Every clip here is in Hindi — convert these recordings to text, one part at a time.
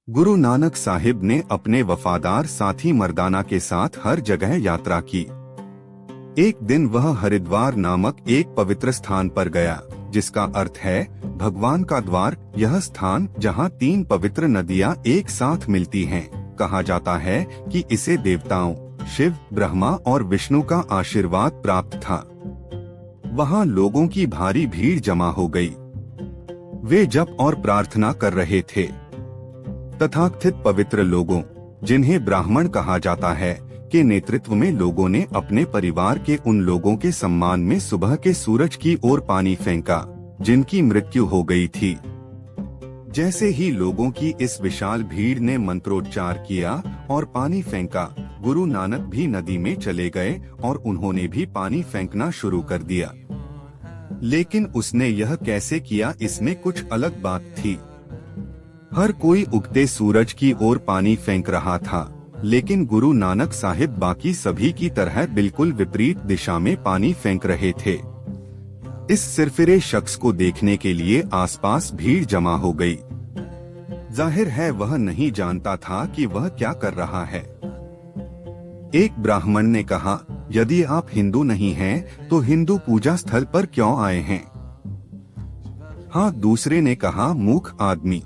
गुरु नानक साहिब ने अपने वफादार साथी मर्दाना के साथ हर जगह यात्रा की। एक दिन वह हरिद्वार नामक एक पवित्र स्थान पर गया, जिसका अर्थ है भगवान का द्वार। यह स्थान जहाँ 3 पवित्र नदियाँ एक साथ मिलती हैं, कहा जाता है कि इसे देवताओं शिव, ब्रह्मा और विष्णु का आशीर्वाद प्राप्त था। वहाँ लोगों की भारी भीड़ जमा हो गई। वे जप और प्रार्थना कर रहे थे। तथाकथित पवित्र लोगों, जिन्हें ब्राह्मण कहा जाता है, के नेतृत्व में लोगों ने अपने परिवार के उन लोगों के सम्मान में सुबह के सूरज की ओर पानी फेंका, जिनकी मृत्यु हो गई थी। जैसे ही लोगों की इस विशाल भीड़ ने मंत्रोच्चार किया और पानी फेंका, गुरु नानक भी नदी में चले गए और उन्होंने भी पानी फेंकना शुरू कर दिया। लेकिन उसने यह कैसे किया, इसमें कुछ अलग बात थी। हर कोई उगते सूरज की ओर पानी फेंक रहा था, लेकिन गुरु नानक साहिब बाकी सभी की तरह बिल्कुल विपरीत दिशा में पानी फेंक रहे थे। इस सिरफिरे शख्स को देखने के लिए आसपास भीड़ जमा हो गई। जाहिर है वह नहीं जानता था कि वह क्या कर रहा है। एक ब्राह्मण ने कहा, यदि आप हिंदू नहीं हैं, तो हिंदू पूजा स्थल पर क्यों आए हैं? हाँ, दूसरे ने कहा, मूर्ख आदमी,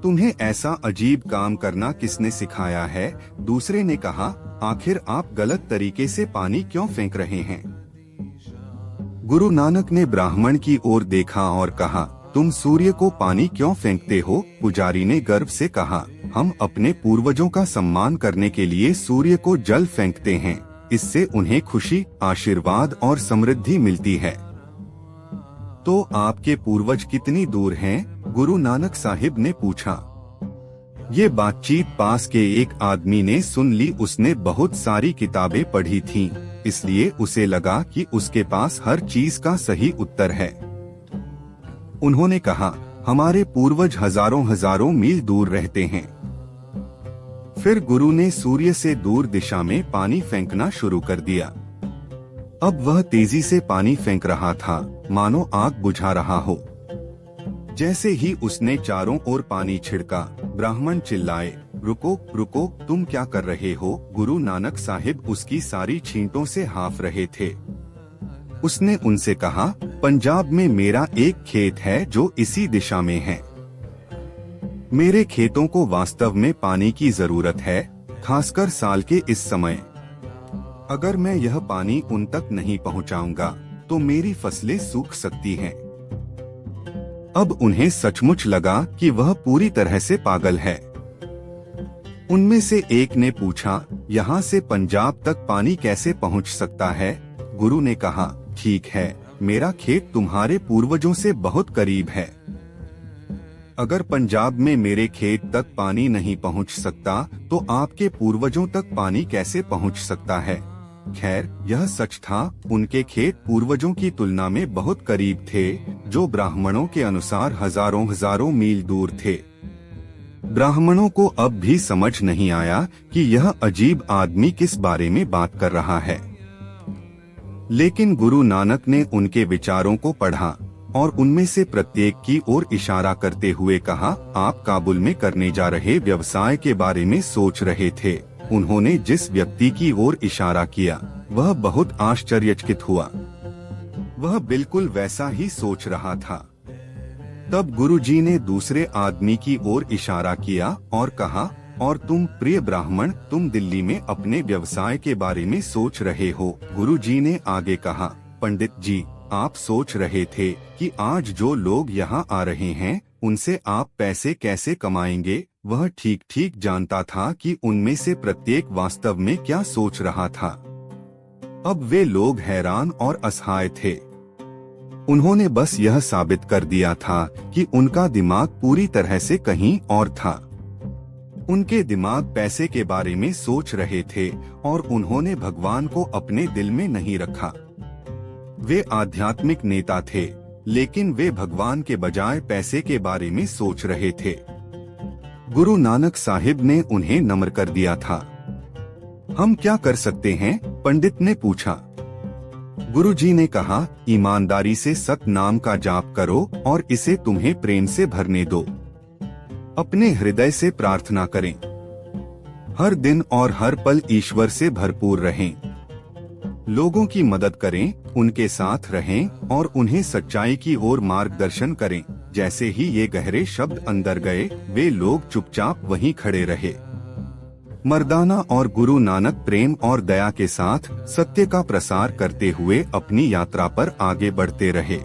तुम्हें ऐसा अजीब काम करना किसने सिखाया है? दूसरे ने कहा, आखिर आप गलत तरीके से पानी क्यों फेंक रहे हैं? गुरु नानक ने ब्राह्मण की ओर देखा और कहा, तुम सूर्य को पानी क्यों फेंकते हो? पुजारी ने गर्व से कहा, हम अपने पूर्वजों का सम्मान करने के लिए सूर्य को जल फेंकते हैं। इससे उन्हें खुशी, आशीर्वाद और समृद्धि मिलती है। तो आपके पूर्वज कितनी दूर हैं? गुरु नानक साहिब ने पूछा। ये बातचीत पास के एक आदमी ने सुन ली। उसने बहुत सारी किताबें पढ़ी थीं, इसलिए उसे लगा कि उसके पास हर चीज का सही उत्तर है। उन्होंने कहा, हमारे पूर्वज हजारों मील दूर रहते हैं। फिर गुरु ने सूर्य से दूर दिशा में पानी फेंकना शुरू कर दिया। अब वह तेजी से पानी फेंक रहा था, मानो आग बुझा रहा हो। जैसे ही उसने चारों ओर पानी छिड़का, ब्राह्मण चिल्लाए, रुको रुको, तुम क्या कर रहे हो? गुरु नानक साहिब उसकी सारी छींटों से हाँफ रहे थे। उसने उनसे कहा, पंजाब में मेरा एक खेत है जो इसी दिशा में है। मेरे खेतों को वास्तव में पानी की जरूरत है, खासकर साल के इस समय। अगर मैं यह पानी उन तक नहीं पहुंचाऊंगा, तो मेरी फसलें सूख सकती हैं। अब उन्हें सचमुच लगा कि वह पूरी तरह से पागल है। उनमें से एक ने पूछा, यहाँ से पंजाब तक पानी कैसे पहुँच सकता है? गुरु ने कहा, ठीक है, मेरा खेत तुम्हारे पूर्वजों से बहुत करीब है। अगर पंजाब में मेरे खेत तक पानी नहीं पहुँच सकता, तो आपके पूर्वजों तक पानी कैसे पहुँच सकता है? खैर, यह सच था, उनके खेत पूर्वजों की तुलना में बहुत करीब थे, जो ब्राह्मणों के अनुसार हजारों मील दूर थे। ब्राह्मणों को अब भी समझ नहीं आया कि यह अजीब आदमी किस बारे में बात कर रहा है। लेकिन गुरु नानक ने उनके विचारों को पढ़ा और उनमें से प्रत्येक की ओर इशारा करते हुए कहा, आप काबुल में करने जा रहे व्यवसाय के बारे में सोच रहे थे। उन्होंने जिस व्यक्ति की ओर इशारा किया, वह बहुत आश्चर्यचकित हुआ। वह बिल्कुल वैसा ही सोच रहा था। तब गुरुजी ने दूसरे आदमी की ओर इशारा किया और कहा, और तुम प्रिय ब्राह्मण, तुम दिल्ली में अपने व्यवसाय के बारे में सोच रहे हो। गुरुजी ने आगे कहा, पंडित जी, आप सोच रहे थे कि आज जो लोग यहाँ आ रहे हैं, उनसे आप पैसे कैसे कमाएंगे। वह ठीक ठीक जानता था कि उनमें से प्रत्येक वास्तव में क्या सोच रहा था। अब वे लोग हैरान और असहाय थे। उन्होंने बस यह साबित कर दिया था कि उनका दिमाग पूरी तरह से कहीं और था। उनके दिमाग पैसे के बारे में सोच रहे थे और उन्होंने भगवान को अपने दिल में नहीं रखा। वे आध्यात्मिक नेता थे, लेकिन वे भगवान के बजाय पैसे के बारे में सोच रहे थे। गुरु नानक साहिब ने उन्हें नम्र कर दिया था। हम क्या कर सकते हैं? पंडित ने पूछा। गुरुजी ने कहा, ईमानदारी से सत नाम का जाप करो और इसे तुम्हें प्रेम से भरने दो। अपने हृदय से प्रार्थना करें। हर दिन और हर पल ईश्वर से भरपूर रहें। लोगों की मदद करें, उनके साथ रहें और उन्हें सच्चाई की ओर मार्गदर्शन करें। जैसे ही ये गहरे शब्द अंदर गए, वे लोग चुपचाप वहीं खड़े रहे। मर्दाना और गुरु नानक प्रेम और दया के साथ सत्य का प्रसार करते हुए अपनी यात्रा पर आगे बढ़ते रहे।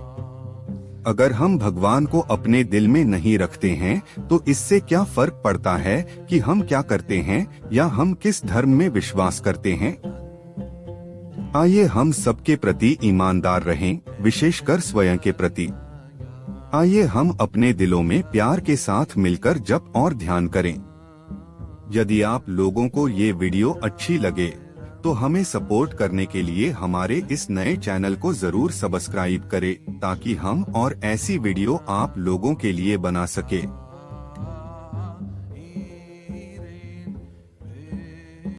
अगर हम भगवान को अपने दिल में नहीं रखते हैं, तो इससे क्या फर्क पड़ता है कि हम क्या करते हैं या हम किस धर्म में विश्वास करते हैं। आइए हम सबके प्रति ईमानदार रहें, विशेषकर स्वयं के प्रति। आइए हम अपने दिलों में प्यार के साथ मिलकर जप और ध्यान करें। यदि आप लोगों को ये वीडियो अच्छी लगे तो हमें सपोर्ट करने के लिए हमारे इस नए चैनल को जरूर सब्सक्राइब करें, ताकि हम और ऐसी वीडियो आप लोगों के लिए बना सके।